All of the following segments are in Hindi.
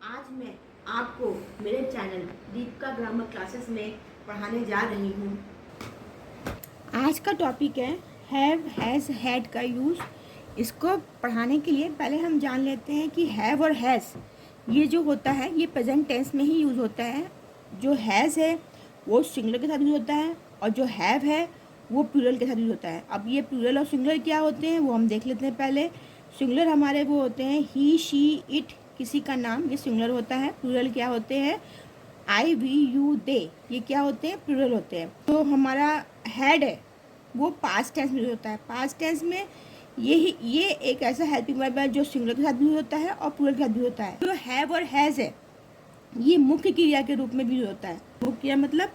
आज मैं आपको मेरे चैनल दीपिका ग्रामर क्लासेस में पढ़ाने जा रही हूँ। आज का टॉपिक है हैव हैज़ हैड का यूज़। इसको पढ़ाने के लिए पहले हम जान लेते हैं कि हैव और हैज़ ये जो होता है ये प्रेजेंट टेंस में ही यूज़ होता है। जो हैज़ है वो सिंगुलर के साथ यूज़ होता है और जो हैव है वो प्लूरल के साथ यूज़ होता है। अब ये प्लूरल और सिंगुलर क्या होते हैं वो हम देख लेते हैं। पहले सिंगुलर हमारे वो होते हैं ही शी इट, किसी का नाम, ये सिंगुलर होता है। प्लूरल क्या होते हैं आई वी यू दे, ये क्या होते हैं प्लूरल होते हैं। तो हमारा हैड है वो पास्ट टेंस में होता है। पास्ट टेंस में ये एक ऐसा हेल्पिंग वर्ब है जो सिंगुलर के साथ भी होता है और प्लूरल के साथ भी होता है। जो हैव और हैज़ है ये मुख्य क्रिया के रूप में भी होता है। मुख्य क्रिया मतलब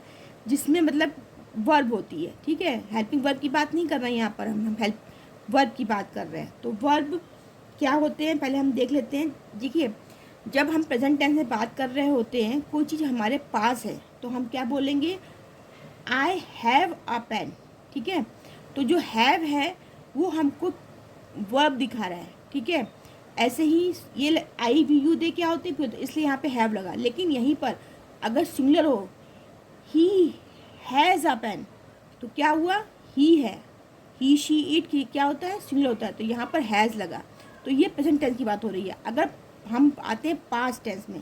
जिसमें मतलब वर्ब होती है, ठीक है। हेल्पिंग वर्ब की बात नहीं कर रहे हैं यहाँ पर, हम हेल्प वर्ब की बात कर रहे हैं। तो वर्ब क्या होते हैं पहले हम देख लेते हैं। देखिए जब हम प्रेजेंट टेंस में बात कर रहे होते हैं, कोई चीज़ हमारे पास है तो हम क्या बोलेंगे आई हैव अ पेन, ठीक है। तो जो हैव है वो हमको वर्ब दिखा रहा है, ठीक है। ऐसे ही ये आई वी यू दे क्या होते हैं, तो इसलिए यहाँ पे हैव लगा। लेकिन यहीं पर अगर सिंगुलर हो ही हैज़ अ पेन तो क्या हुआ ही है, ही शी इट की क्या होता है सिंगुलर होता है, तो यहाँ पर हैज़ लगा। तो ये प्रेजेंट टेंस की बात हो रही है। अगर हम आते हैं पास्ट टेंस में,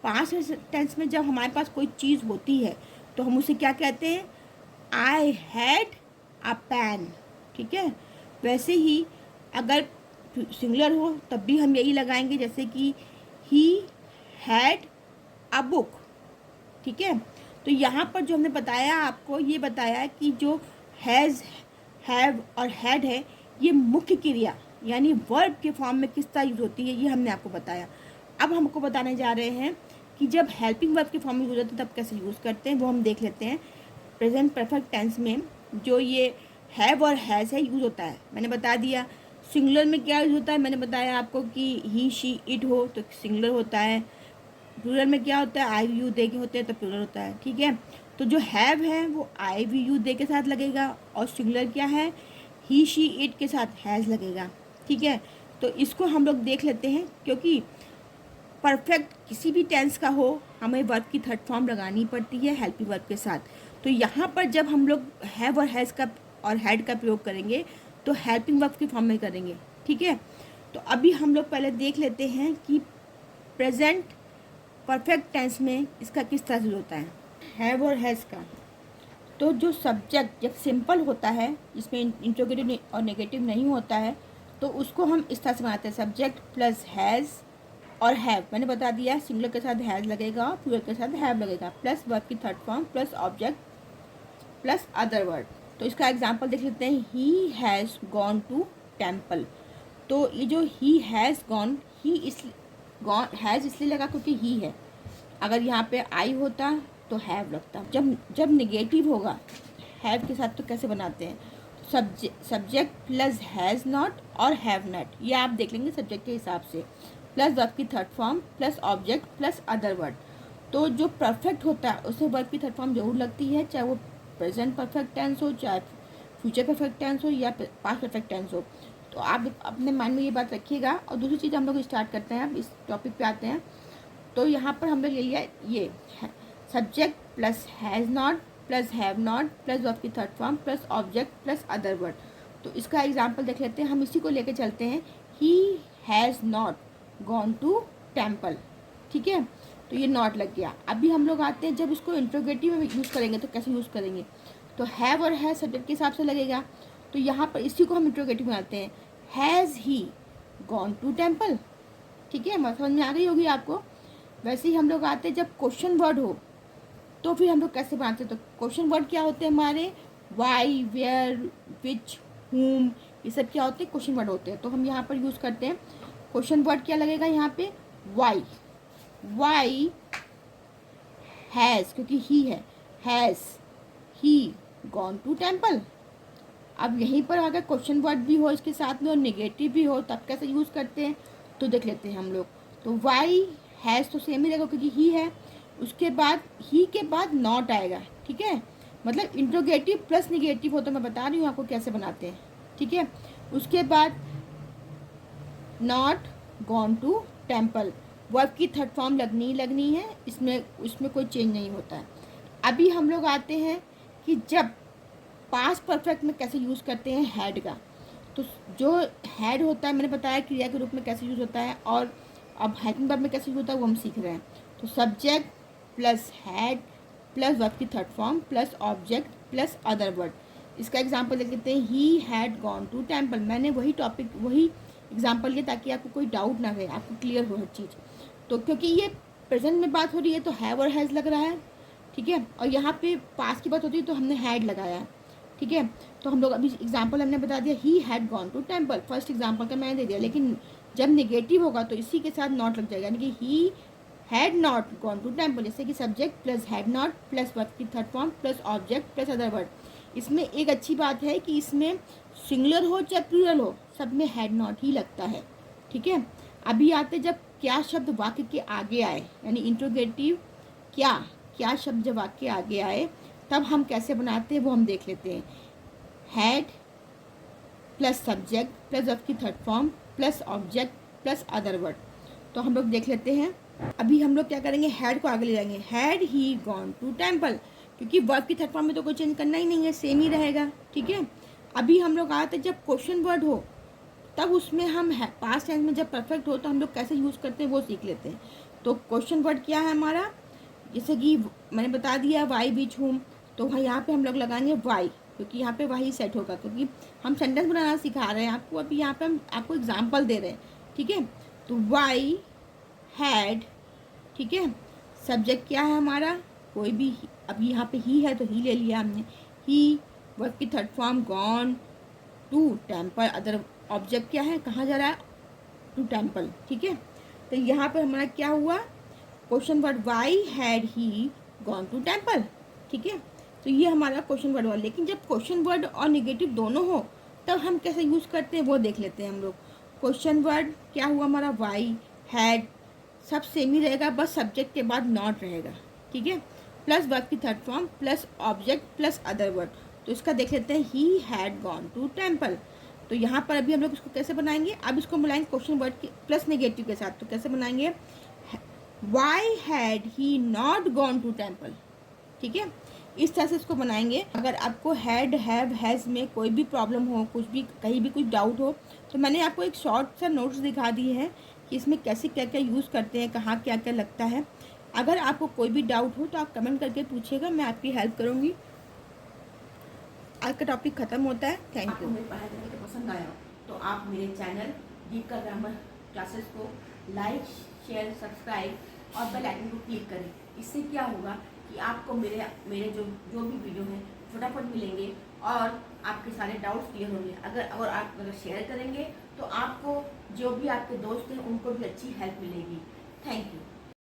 पास्ट टेंस में जब हमारे पास कोई चीज़ होती है तो हम उसे क्या कहते हैं आई हैड अ पेन, ठीक है। वैसे ही अगर सिंगुलर हो तब भी हम यही लगाएंगे, जैसे कि ही हैड अ बुक, ठीक है। तो यहाँ पर जो हमने बताया आपको, ये बताया कि जो हैज़ हैव और हैड है ये मुख्य क्रिया यानी वर्ब के फॉर्म में किस तरह यूज़ होती है, ये हमने आपको बताया। अब हमको बताने जा रहे हैं कि जब हेल्पिंग वर्ब के फॉर्म में यूज़ होते हैं तब कैसे यूज़ करते हैं, वो हम देख लेते हैं। प्रेजेंट परफेक्ट टेंस में जो ये हैव और हैज़ है यूज़ होता है, मैंने बता दिया। सिंगुलर में क्या यूज़ होता है, मैंने बताया आपको कि ही शी इट हो तो सिंगुलर होता है। प्लूरल में क्या होता है आई वी यू दे के होते हैं तो प्लूरल होता है, ठीक है। तो जो हैव है वो आई वी यू दे के साथ लगेगा और सिंगुलर क्या है ही शी इट के साथ हैज़ लगेगा, ठीक है। तो इसको हम लोग देख लेते हैं, क्योंकि परफेक्ट किसी भी टेंस का हो हमें वर्ब की थर्ड फॉर्म लगानी पड़ती है हेल्पिंग वर्ब के साथ। तो यहाँ पर जब हम लोग हैव और हैज़ का और हैड का प्रयोग करेंगे तो हेल्पिंग वर्ब के फॉर्म में करेंगे, ठीक है। तो अभी हम लोग पहले देख लेते हैं कि प्रेजेंट परफेक्ट टेंस में इसका किस तरह से होता है हैव और हैज़ का। तो जो सब्जेक्ट जब सिंपल होता है जिसमें इंट्रोगेटिव और नेगेटिव नहीं होता है तो उसको हम इस तरह से बनाते हैं सब्जेक्ट प्लस हैज़ और हैव। मैंने बता दिया सिंगुलर के साथ हैज़ लगेगा और प्लूरल के साथ हैव लगेगा, प्लस वर्ब की third form plus object plus other word. तो इसका एग्जांपल देख लेते हैं। He has gone to temple. तो ये जो ही हैज़ गॉन, ही इस गॉन हैज़ इसलिए लगा क्योंकि ही है। अगर यहाँ पे आई होता तो हैव लगता। जब निगेटिव होगा हैव के साथ तो कैसे बनाते हैं, सब्जेक्ट प्लस हैज़ नॉट और हैव नॉट, ये आप देख लेंगे सब्जेक्ट के हिसाब से, प्लस वर्ब की third form plus object plus other word. तो जो परफेक्ट होता है उसे वर्ब की थर्ड फॉर्म जरूर लगती है, चाहे वो प्रेजेंट परफेक्ट टेंस हो, चाहे फ्यूचर परफेक्ट टेंस हो या पास्ट परफेक्ट टेंस हो। तो आप अपने माइंड में ये बात रखिएगा। और दूसरी चीज़ हम लोग स्टार्ट करते हैं, अब इस टॉपिक पे आते हैं। तो यहाँ पर हम लोग ले लिया ये subject plus has not plus have not plus verb की third form plus object plus other word. तो इसका एग्जांपल देख लेते हैं, हम इसी को लेके चलते हैं। He has not gone to temple, ठीक है। तो ये नॉट लग गया। अभी हम लोग आते हैं जब इसको इंट्रोगेटिव में यूज़ करेंगे तो कैसे यूज़ करेंगे, तो हैव और हैज़ सब्जेक्ट के हिसाब से लगेगा। तो यहाँ पर इसी को हम इंट्रोगेटिव में आते हैं, has he gone to temple, ठीक है। समझ में आ गई होगी आपको। वैसे ही हम लोग आते हैं जब क्वेश्चन वर्ड हो तो फिर हम लोग कैसे बनाते हैं। तो क्वेश्चन वर्ड क्या होते हैं हमारे वाई, वेयर, विच, हुम, ये सब क्या होते हैं क्वेश्चन वर्ड होते हैं। तो हम यहाँ पर यूज़ करते हैं क्वेश्चन वर्ड क्या लगेगा यहाँ पे वाई, वाई हैज़ क्योंकि ही है, has he gone to temple. अब यहीं पर अगर क्वेश्चन वर्ड भी हो इसके साथ में और नेगेटिव भी हो तब कैसे यूज़ करते हैं तो देख लेते हैं हम लोग। तो वाई हैज़ तो सेम ही रहेगा क्योंकि ही है, उसके बाद ही के बाद नॉट आएगा, ठीक है। मतलब इंट्रोगेटिव प्लस नेगेटिव हो तो मैं बता रही हूँ आपको कैसे बनाते हैं, ठीक है। उसके बाद not gone to temple, verb की थर्ड फॉर्म लगनी ही लगनी है, इसमें कोई चेंज नहीं होता है। अभी हम लोग आते हैं कि जब पास्ट परफेक्ट में कैसे यूज़ करते हैं हैड का। तो जो हैड होता है, मैंने बताया क्रिया के रूप में कैसे यूज़ होता है, और अब हेल्पिंग वर्ब में कैसे यूज़ होता है वो हम सीख रहे हैं। तो subject plus had plus verb की third form plus object plus other word. इसका एग्जांपल देख लेते हैं, he had gone to temple. मैंने वही एग्जांपल लिया ताकि आपको कोई डाउट ना रहे, आपको क्लियर हो हर चीज़। तो क्योंकि ये प्रेजेंट में बात हो रही है तो हैव और हैज़ लग रहा है, ठीक है, और यहाँ पे पास्ट की बात होती है तो हमने हैड लगाया है, ठीक है। तो हम लोग अभी एग्जांपल हमने बता दिया, he had gone to temple, first example का मैंने दे दिया। लेकिन जब नेगेटिव होगा तो इसी के साथ नॉट लग जाएगा, यानी कि he had not gone to temple, जैसे कि subject plus had not plus verb की third form plus object plus other word. इसमें एक अच्छी बात है कि इसमें सिंगुलर हो चाहे प्लूरल हो, सब में हैड नॉट ही लगता है, ठीक है। अभी आते जब क्या शब्द वाक्य के आगे आए, यानी इंट्रोगेटिव क्या शब्द जब वाक्य आगे आए तब हम कैसे बनाते हैं वो हम देख लेते हैं। Had plus subject plus verb की third form plus object plus other word. तो हम लोग देख लेते हैं। अभी हम लोग क्या करेंगे, हैड को आगे ले जाएंगे, had he gone to temple, क्योंकि वर्ब की थर्ड फॉर्म में तो कोई चेंज करना ही नहीं है, सेम ही रहेगा, ठीक है। अभी हम लोग आते जब क्वेश्चन वर्ड हो तब उसमें हम पास्ट टेंस में जब परफेक्ट हो तो हम लोग कैसे यूज़ करते हैं वो सीख लेते हैं। तो क्वेश्चन वर्ड क्या है हमारा, जैसे कि मैंने बता दिया वाई बीच हूम, तो वहाँ यहाँ पे हम लोग लगाएंगे वाई, क्योंकि यहाँ पे वही सेट होगा, क्योंकि हम सेंटेंस बनाना सिखा रहे हैं आपको। अभी यहाँ पे हम आपको एग्जांपल दे रहे हैं, ठीक है। तो वाई हैड, ठीक है। सब्जेक्ट क्या है हमारा, कोई भी, अभी यहाँ पे ही है तो ही ले लिया हमने, ही। वर्ब की third form gone to temple, other object क्या है, कहाँ जा रहा है, टू टेम्पल, ठीक है। तो यहाँ पर हमारा क्या हुआ, question word why had he gone to temple, ठीक है। तो ये हमारा क्वेश्चन वर्ड हुआ। लेकिन जब क्वेश्चन वर्ड और नेगेटिव दोनों हो तब हम कैसे यूज़ करते हैं वो देख लेते हैं हम लोग। क्वेश्चन वर्ड क्या हुआ हमारा, वाई हैड, सब सेम ही रहेगा, बस सब्जेक्ट के बाद नॉट रहेगा, ठीक है, प्लस वर्ब की third form plus object plus other word. तो इसका देख लेते हैं, he had gone to temple. तो यहाँ पर अभी हम लोग इसको कैसे बनाएंगे, अब इसको बुलाएंगे क्वेश्चन वर्ड के प्लस नेगेटिव के साथ। तो कैसे बनाएंगे, why had he not gone to temple, ठीक है, इस तरह से इसको बनाएंगे। अगर आपको हैड हैव हैज़ में कोई भी प्रॉब्लम हो, कुछ भी कहीं भी कुछ डाउट हो, तो मैंने आपको एक शॉर्ट सा नोट्स दिखा दिए हैं कि इसमें कैसे क्या क्या यूज़ करते हैं, कहाँ क्या क्या लगता है। अगर आपको कोई भी डाउट हो तो आप कमेंट करके पूछिएगा, मैं आपकी हेल्प करूँगी। आज का टॉपिक ख़त्म होता है। Thank you. मेरी पढ़ाई करने के पसंद आया तो आप मेरे चैनल दीपिका ग्रामर क्लासेस को लाइक शेयर सब्सक्राइब और बेल आइकन को क्लिक करें। इससे क्या होगा कि आपको मेरे जो भी वीडियो हैं फटाफट मिलेंगे और आपके सारे डाउट्स क्लियर होंगे। अगर शेयर करेंगे तो आपको जो भी आपके दोस्त हैं उनको भी अच्छी हेल्प मिलेगी। Thank you.